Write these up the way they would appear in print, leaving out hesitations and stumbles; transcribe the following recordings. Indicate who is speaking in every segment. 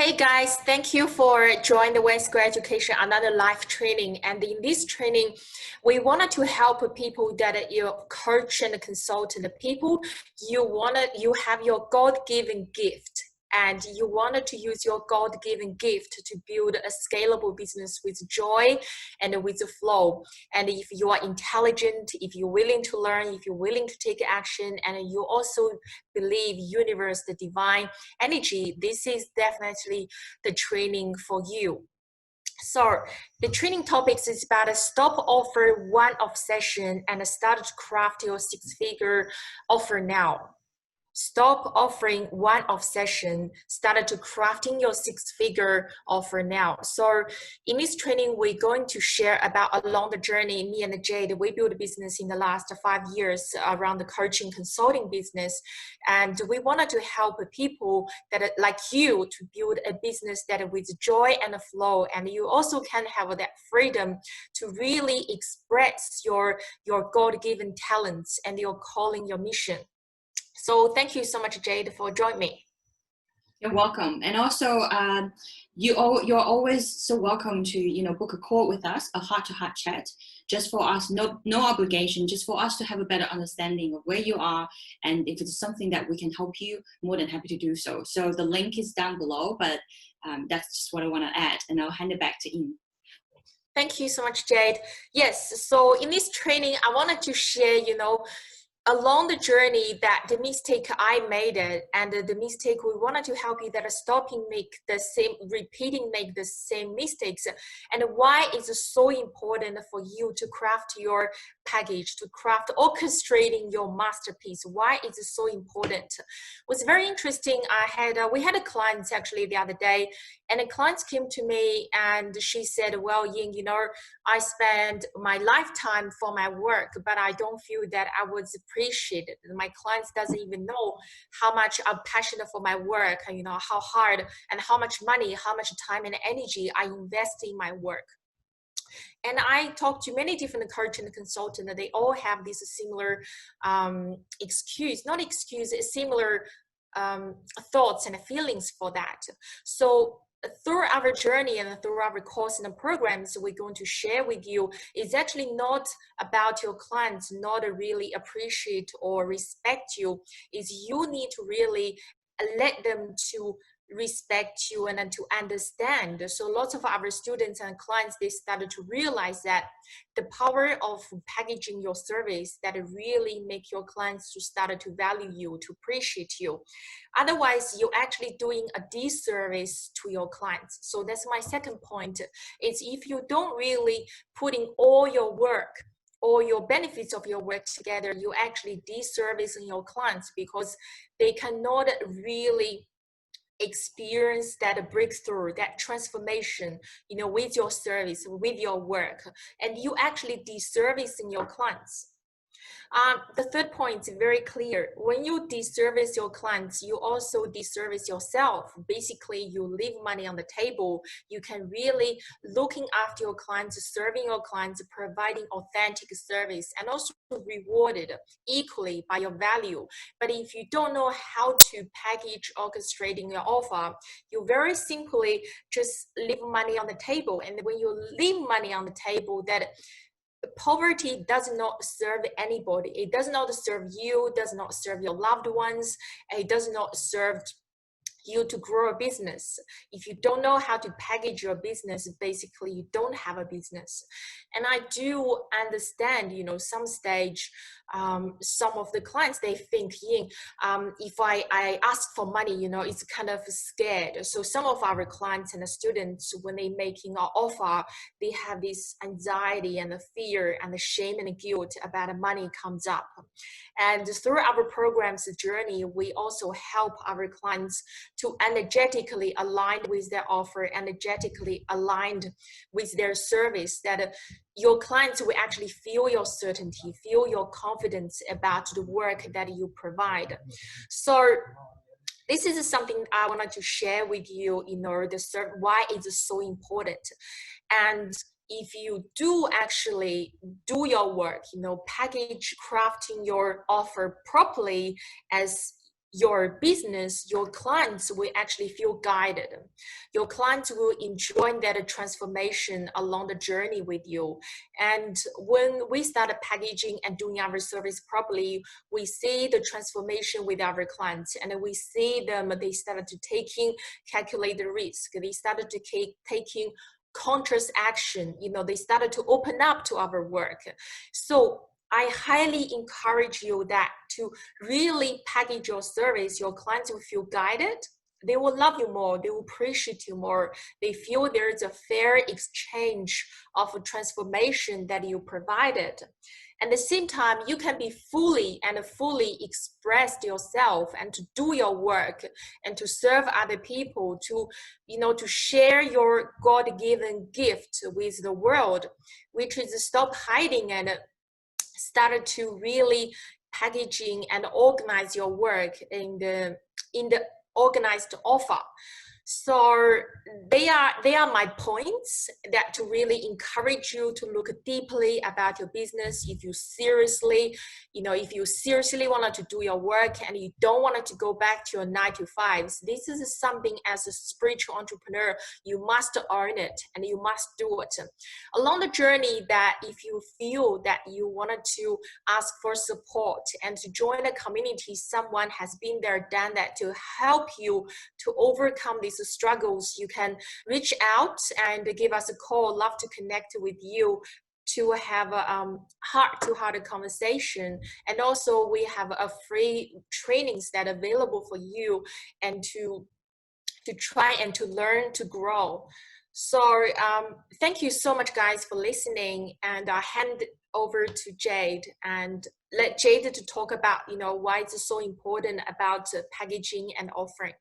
Speaker 1: Hey guys, thank you for joining the Wednesday Education, another live training. And in this training, we wanted to help people that you coach and consult the people you have your God-given gift. And you wanted to use your God-given gift to build a scalable business with joy and with the flow. And if you are intelligent, if you're willing to learn, if you're willing to take action, and you also believe universe, the divine energy, this is definitely the training for you. So the training topics is about a stop offer one-off session and start to craft your six-figure offer now. Stop offering one-off session, started to crafting your six-figure offer now. So in this training, we're going to share about along the journey, me and Jade, we built a business in the last 5 years around the coaching consulting business. And we wanted to help people that are like you to build a business that with joy and flow. And you also can have that freedom to really express your God-given talents and your calling, your mission. So thank you so much, Jade, for joining me.
Speaker 2: You're welcome. And also, you're always so welcome to, book a call with us, a heart-to-heart chat, just for us, no obligation, just for us to have a better understanding of where you are. And if it's something that we can help you, more than happy to do so. So the link is down below, but that's just what I want to add. And I'll hand it back to Ian.
Speaker 1: Thank you so much, Jade. Yes, so in this training, I wanted to share, along the journey that the mistake I made it, and the mistake we wanted to help you that are stopping make the same mistakes, and why it's so important for you to craft your package, to craft orchestrating your masterpiece. Why is it so important? It was very interesting. We had a client actually the other day, and a client came to me and she said, well, Ying, I spend my lifetime for my work, but I don't feel that I was appreciated. My clients doesn't even know how much I'm passionate for my work, and how hard and how much money, how much time and energy I invest in my work. And I talked to many different coaches and consultants, and they all have this similar similar thoughts and feelings for that. So through our journey and through our course and programs we're going to share with you, is actually not about your clients not really appreciate or respect you. Is you need to really let them to respect you and to understand. So lots of our students and clients, they started to realize that the power of packaging your service that really make your clients to start to value you, to appreciate you. Otherwise, you're actually doing a disservice to your clients. So that's my second point, is if you don't really putting all your work or your benefits of your work together, you actually disservicing your clients because they cannot really experience that breakthrough, that transformation, with your service, with your work, and you actually disservicing your clients. The third point is very clear. When you disservice your clients, you also disservice yourself. Basically, you leave money on the table. You can really looking after your clients, serving your clients, providing authentic service, and also rewarded equally by your value. But if you don't know how to package orchestrating your offer, you very simply just leave money on the table. And when you leave money on the table, that poverty does not serve anybody. It does not serve you, does not serve your loved ones. It does not serve you to grow a business. If you don't know how to package your business, basically you don't have a business. And I do understand, some stage, some of the clients, they think, if I ask for money, it's kind of scared. So some of our clients and the students, when they making an offer, they have this anxiety and the fear and the shame and the guilt about the money comes up. And through our program's journey, we also help our clients to energetically align with their offer, energetically aligned with their service, that your clients will actually feel your certainty, feel your confidence about the work that you provide. So this is something I wanted to share with you, why it's so important. And if you do actually do your work, package crafting your offer properly as your business, your clients will actually feel guided. Your clients will enjoy that transformation along the journey with you. And when we started packaging and doing our service properly, we see the transformation with our clients, and we see them, they started to taking calculated risk. They started to taking conscious action. They started to open up to our work. So I highly encourage you that to really package your service, your clients will feel guided. They will love you more. They will appreciate you more. They feel there's a fair exchange of a transformation that you provided. At the same time, you can be fully express yourself and to do your work and to serve other people, to share your God-given gift with the world, which is stop hiding and started to really packaging and organize your work in the organized offer. So they are my points that to really encourage you to look deeply about your business. If you seriously want to do your work and you don't want to go back to your 9-to-5s, this is something as a spiritual entrepreneur, you must earn it and you must do it. Along the journey, that if you feel that you wanted to ask for support and to join a community, someone has been there, done that to help you to overcome these struggles, you can reach out and give us a call. Love to connect with you to have a heart-to-heart conversation. And also we have a free trainings that are available for you and to try and to learn to grow. So thank you so much, guys, for listening, and I hand over to Jade and let Jade to talk about why it's so important about packaging and offering.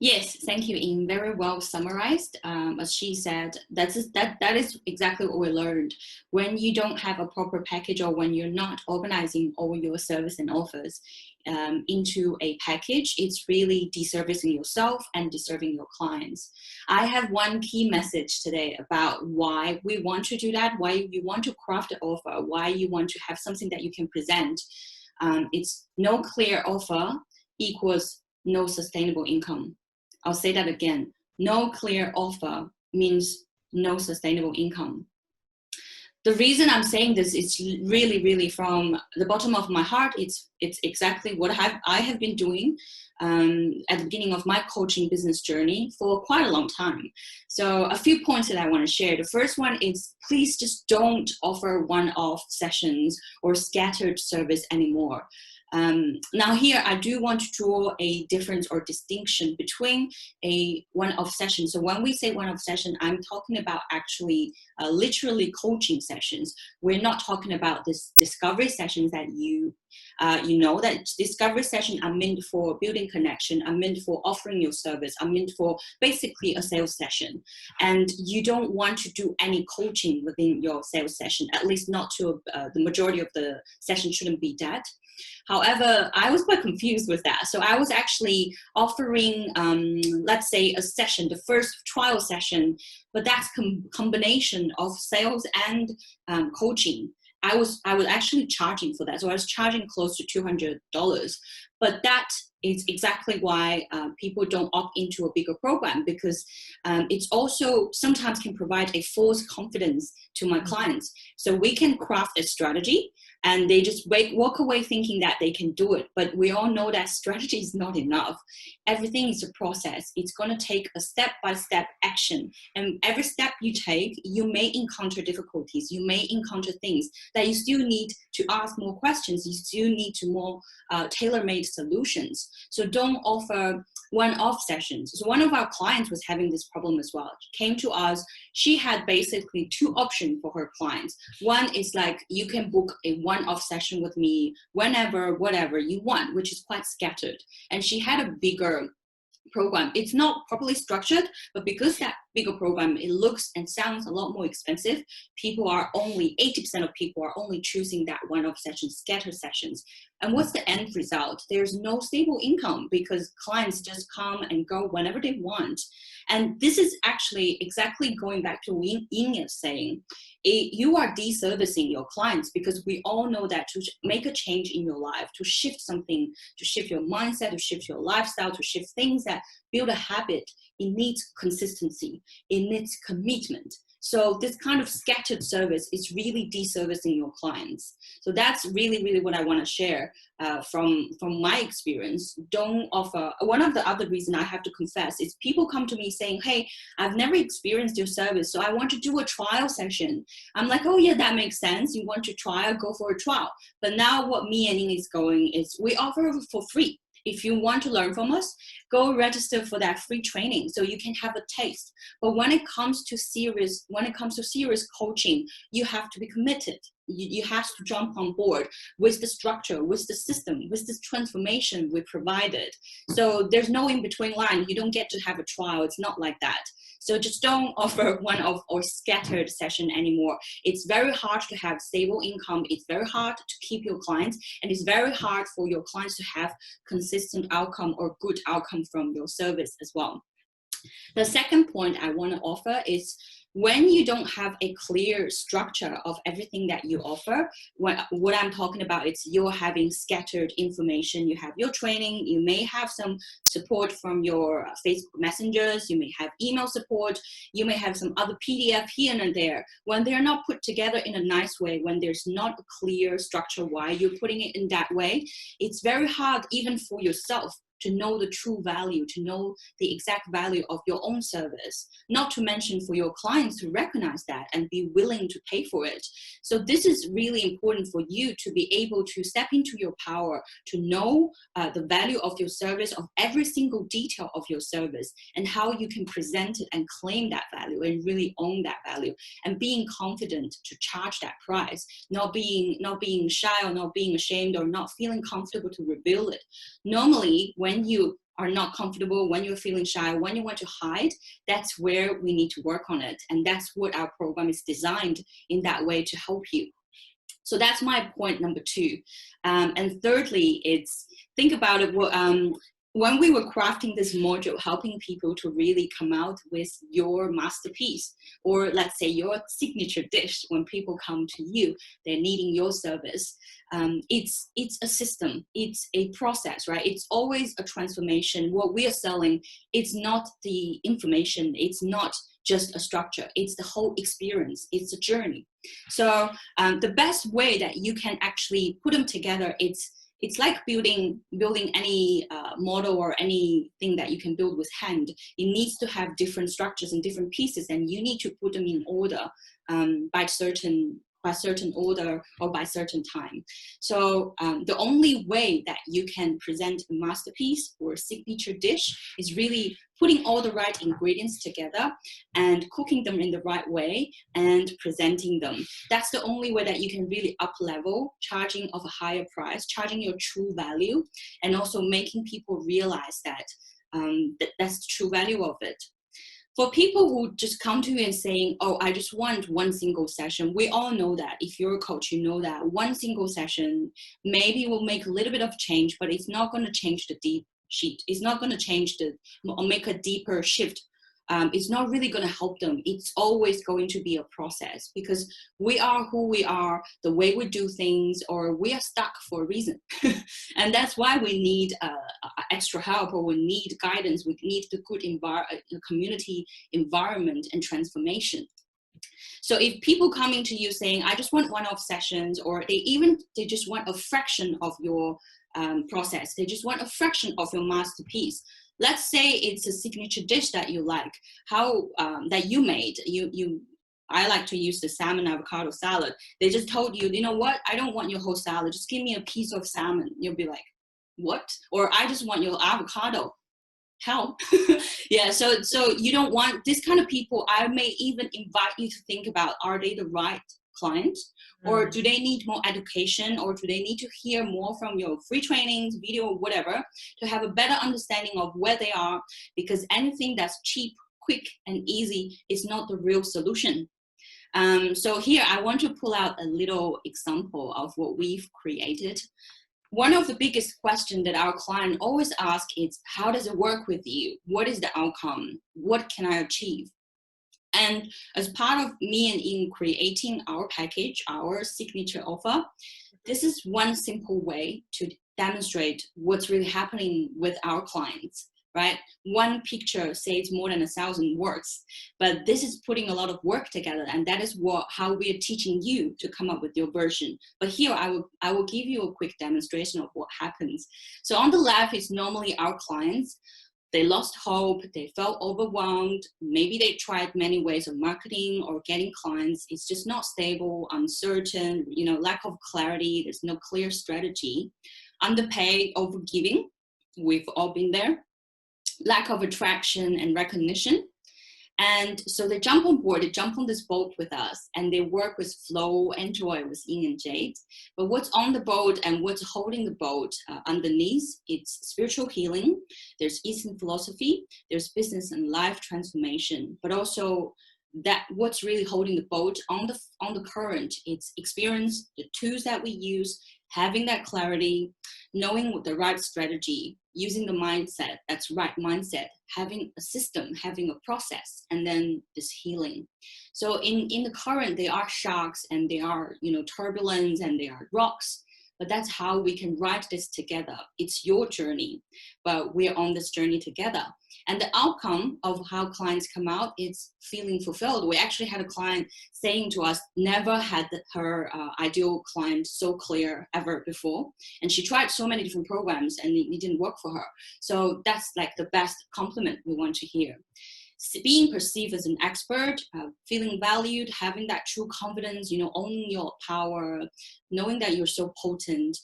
Speaker 2: Yes, thank you, Ying. Very well summarized. As she said, that is exactly what we learned. When you don't have a proper package, or when you're not organizing all your service and offers into a package, it's really deservicing yourself and deserving your clients. I have one key message today about why we want to do that, why you want to craft an offer, why you want to have something that you can present. It's no clear offer equals no sustainable income. I'll say that again. No clear offer means no sustainable income. The reason I'm saying this is really, really from the bottom of my heart. It's exactly what I have been doing at the beginning of my coaching business journey for quite a long time. So a few points that I want to share. The first one is, please just don't offer one-off sessions or scattered service anymore. Now here, I do want to draw a difference or distinction between a one-off session. So when we say one-off session, I'm talking about actually literally coaching sessions. We're not talking about this discovery sessions that that discovery session are meant for building connection, are meant for offering your service, are meant for basically a sales session. And you don't want to do any coaching within your sales session, at least not to the majority of the session shouldn't be that. However, I was quite confused with that. So I was actually offering, let's say, a session, the first trial session, but that's combination of sales and coaching. I was actually charging for that. So I was charging close to $200. But that is exactly why people don't opt into a bigger program, because it's also sometimes can provide a false confidence to my clients. So we can craft a strategy and they just walk away thinking that they can do it. But we all know that strategy is not enough. Everything is a process. It's going to take a step-by-step action. And every step you take, you may encounter difficulties. You may encounter things that you still need to ask more questions. You still need to more tailor-made solutions. So don't offer one-off sessions. So one of our clients was having this problem as well. She came to us. She had basically two options for her clients. One is like, you can book a one-off session with me whenever, whatever you want, which is quite scattered. And she had a bigger program. It's not properly structured, but because that bigger program, it looks and sounds a lot more expensive. 80% of people are only choosing that one-off session, scattered sessions. And what's the end result? There's no stable income because clients just come and go whenever they want. And this is actually exactly going back to what Ying is saying. You are deservicing your clients, because we all know that to make a change in your life, to shift something, to shift your mindset, to shift your lifestyle, to shift things that build a habit, it needs consistency, it needs commitment. So this kind of scattered service is really deservicing your clients. So that's really, really what I want to share from my experience. Don't offer. One of the other reasons I have to confess is people come to me saying, hey, I've never experienced your service, so I want to do a trial session. I'm like, oh yeah, that makes sense. You want to try, go for a trial. But now what me and Ying is going is we offer for free. If you want to learn from us, go register for that free training so you can have a taste. But when it comes to serious coaching, you have to be committed. You have to jump on board with the structure, with the system, with this transformation we provided. So there's no in-between line. You don't get to have a trial. It's not like that. So just don't offer one-off or scattered session anymore. It's very hard to have stable income. It's very hard to keep your clients, and it's very hard for your clients to have consistent outcome or good outcome from your service as well. The second point I want to offer is when you don't have a clear structure of everything that you offer, what I'm talking about is you're having scattered information. You have your training, you may have some support from your Facebook messengers, you may have email support, you may have some other PDF here and there. When they're not put together in a nice way, when there's not a clear structure why you're putting it in that way, it's very hard even for yourself to know the true value, to know the exact value of your own service, not to mention for your clients to recognize that and be willing to pay for it. So this is really important for you to be able to step into your power, to know the value of your service, of every single detail of your service, and how you can present it and claim that value and really own that value, and being confident to charge that price, not being shy or not being ashamed or not feeling comfortable to reveal it. Normally, when you are not comfortable, when you're feeling shy, when you want to hide, that's where we need to work on it. And that's what our program is designed in that way to help you. So that's my point number 2. And thirdly, it's think about it. When we were crafting this module, helping people to really come out with your masterpiece, or let's say your signature dish, when people come to you, they're needing your service. It's a system, it's a process, right? It's always a transformation. What we are selling, it's not the information, it's not just a structure, it's the whole experience, it's a journey. So the best way that you can actually put them together, it's like building any model or anything that you can build with hand. It needs to have different structures and different pieces, and you need to put them in order by certain order or by certain time. So the only way that you can present a masterpiece or a signature dish is really putting all the right ingredients together and cooking them in the right way and presenting them. That's the only way that you can really up level, charging of a higher price, charging your true value, and also making people realize that that's the true value of it. For people who just come to you and saying, oh, I just want one single session, we all know that. If you're a coach, you know that one single session maybe will make a little bit of change, but it's not going to change the deep sheet. It's not going to change or make a deeper shift. It's not really going to help them. It's always going to be a process, because we are who we are, the way we do things, or we are stuck for a reason. And that's why we need extra help, or we need guidance. We need the good community environment and transformation. So if people coming to you saying, I just want one-off sessions, or they just want a fraction of your process, they just want a fraction of your masterpiece. Let's say it's a signature dish that you like, that you made. I like to use the salmon avocado salad. They just told you, you know what? I don't want your whole salad. Just give me a piece of salmon. You'll be like, what? Or I just want your avocado. Hell. Yeah. So you don't want this kind of people. I may even invite you to think about, are they the right client, or do they need more education, or do they need to hear more from your free trainings, video, whatever, to have a better understanding of where they are? Because anything that's cheap quick and easy is not the real solution. So here I want to pull out a little example of what we've created. One of the biggest questions that our client always ask is, how does it work with you? What is the outcome? What can I achieve? And as part of me and in creating our package, our signature offer, this is one simple way to demonstrate what's really happening with our clients, right? One picture says more than 1,000 words, but this is putting a lot of work together, and that is how we are teaching you to come up with your version. But here I will give you a quick demonstration of what happens. So on the left is normally our clients. They lost hope, they felt overwhelmed, maybe they tried many ways of marketing or getting clients. It's just not stable, uncertain, lack of clarity, there's no clear strategy. Underpaid, overgiving, we've all been there. Lack of attraction and recognition. And so they jump on board, they jump on this boat with us, and they work with Flo and Joy, with Yin and Jade. But what's on the boat and what's holding the boat underneath, it's spiritual healing, there's Eastern philosophy, there's business and life transformation, but also that what's really holding the boat on the current, it's experience, the tools that we use, having that clarity, knowing the right strategy, using the mindset, that's right mindset, having a system, having a process, and then this healing. So in the current, there are sharks and there are, turbulence and there are rocks, but that's how we can ride this together. It's your journey, but we're on this journey together. And the outcome of how clients come out is feeling fulfilled. We actually had a client saying to us, never had her ideal client so clear ever before. And she tried so many different programs and it didn't work for her. So that's like the best compliment we want to hear. Being perceived as an expert, feeling valued, having that true confidence, owning your power, knowing that you're so potent,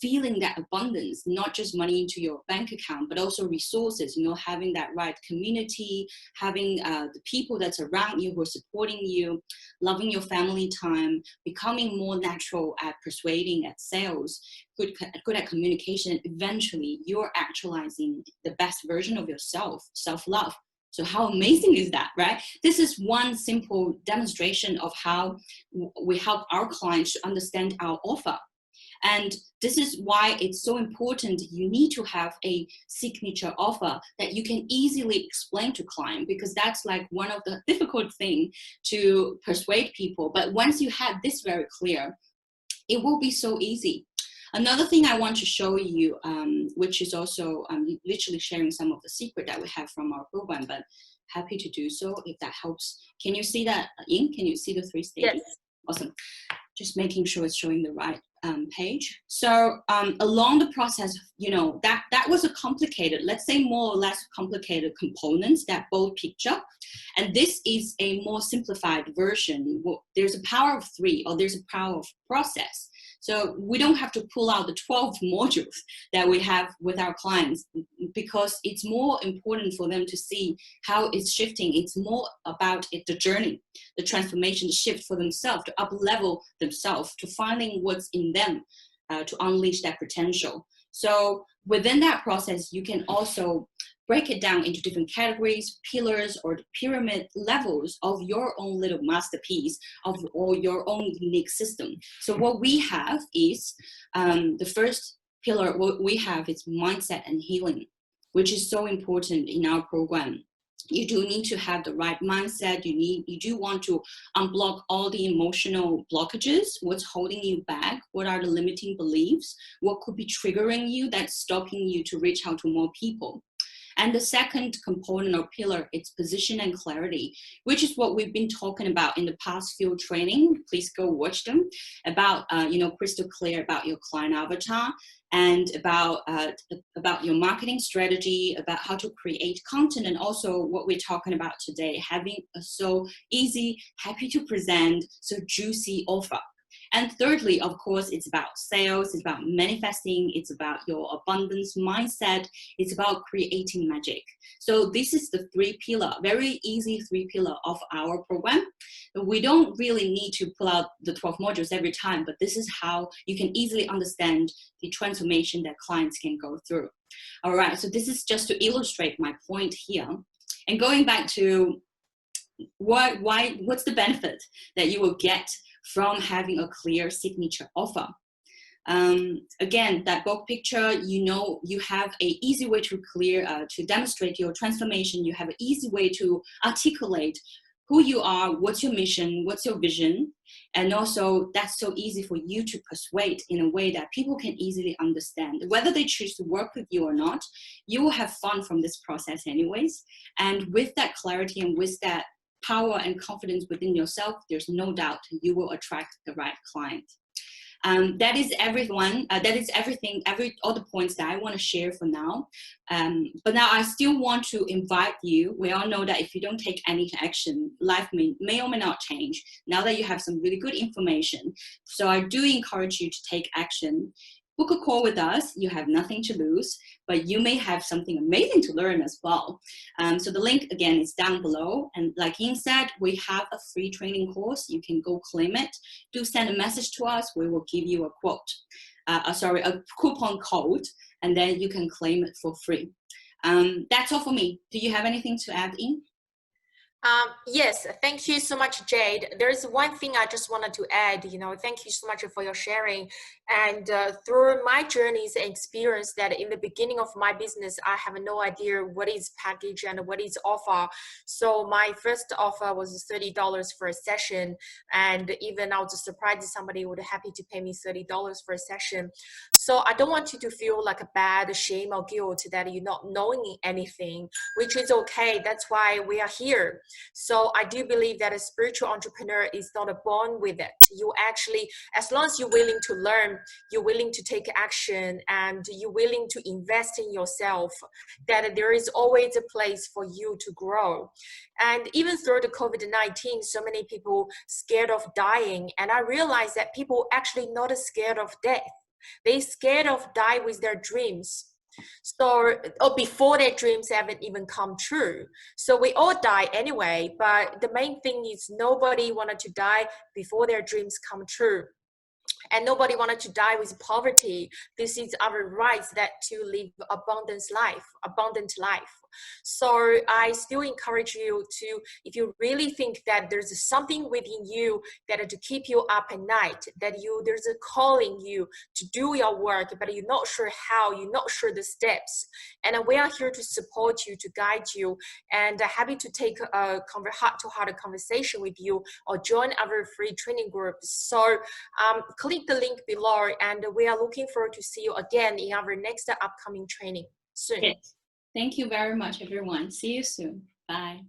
Speaker 2: feeling that abundance, not just money into your bank account, but also resources, having that right community, having the people that's around you who are supporting you, loving your family time, becoming more natural at persuading, at sales, good at communication. Eventually, you're actualizing the best version of yourself, self-love. So how amazing is that, right? This is one simple demonstration of how we help our clients to understand our offer. And this is why it's so important. You need to have a signature offer that you can easily explain to client, because that's like one of the difficult things to persuade people. But once you have this very clear, it will be so easy. Another thing I want to show you, which is also literally sharing some of the secret that we have from our program, but happy to do so if that helps. Can you see that, Ying? Can you see the 3 stages?
Speaker 1: Yes.
Speaker 2: Awesome. Just making sure it's showing the right page. So along the process, that was a complicated, let's say more or less complicated components, that bold picture. And this is a more simplified version. There's a power of 3, or there's a power of process. So we don't have to pull out the 12 modules that we have with our clients, because it's more important for them to see how it's shifting. It's more about the journey, the transformation, the shift for themselves, to up-level themselves, to finding what's in them, to unleash that potential. So within that process, you can also break it down into different categories, pillars, or the pyramid levels of your own little masterpiece or your own unique system. So what we have is the first pillar, what we have is mindset and healing, which is so important in our program. You do need to have the right mindset. You do want to unblock all the emotional blockages. What's holding you back? What are the limiting beliefs? What could be triggering you that's stopping you to reach out to more people? And the second component or pillar, it's position and clarity, which is what we've been talking about in the past few training. Please go watch them, about crystal clear about your client avatar, and about your marketing strategy, about how to create content, and also what we're talking about today, having a so easy, happy to present, so juicy offer. And thirdly, of course, it's about sales, it's about manifesting, it's about your abundance mindset, it's about creating magic. So this is the 3 pillar, very easy 3 pillar of our program. We don't really need to pull out the 12 modules every time, but this is how you can easily understand the transformation that clients can go through. All right, so this is just to illustrate my point here. And going back to what's the benefit that you will get from having a clear signature offer? Again, that bulk picture, you have an easy way to demonstrate your transformation. You have an easy way to articulate who you are, what's your mission, what's your vision. And also that's so easy for you to persuade in a way that people can easily understand. Whether they choose to work with you or not, you will have fun from this process anyways. And with that clarity and with that power and confidence within yourself, there's no doubt you will attract the right client. That is everything, all the points that I want to share for now. But now I still want to invite you. We all know that if you don't take any action, life may or may not change now that you have some really good information. So I do encourage you to take action. Book a call with us. You have nothing to lose, but you may have something amazing to learn as well. So the link again is down below. And like Ying said, we have a free training course. You can go claim it. Do send a message to us. We will give you a coupon code, and then you can claim it for free. That's all for me. Do you have anything to add, Ying?
Speaker 1: Yes, thank you so much, Jade. There's one thing I just wanted to add, thank you so much for your sharing. And through my journeys and experience that in the beginning of my business, I have no idea what is package and what is offer. So my first offer was $30 for a session. And even I was surprised somebody would be happy to pay me $30 for a session. So I don't want you to feel like a bad shame or guilt that you're not knowing anything, which is okay. That's why we are here. So I do believe that a spiritual entrepreneur is not born with it. You actually, as long as you're willing to learn, you're willing to take action, and you're willing to invest in yourself, that there is always a place for you to grow. And even through the COVID-19, so many people scared of dying. And I realized that people actually not scared of death. They scared of die with their dreams. So, or before their dreams haven't even come true. So we all die anyway, but the main thing is nobody wanted to die before their dreams come true. And nobody wanted to die with poverty. This is our rights that to live abundant life. So I still encourage you to, if you really think that there's something within you that to keep you up at night, that there's a calling you to do your work, but you're not sure how, you're not sure the steps. And we are here to support you, to guide you, and happy to take a heart-to-heart conversation with you or join our free training group. So click the link below, and we are looking forward to see you again in our next upcoming training soon.
Speaker 2: Yes. Thank you very much, everyone. See you soon. Bye.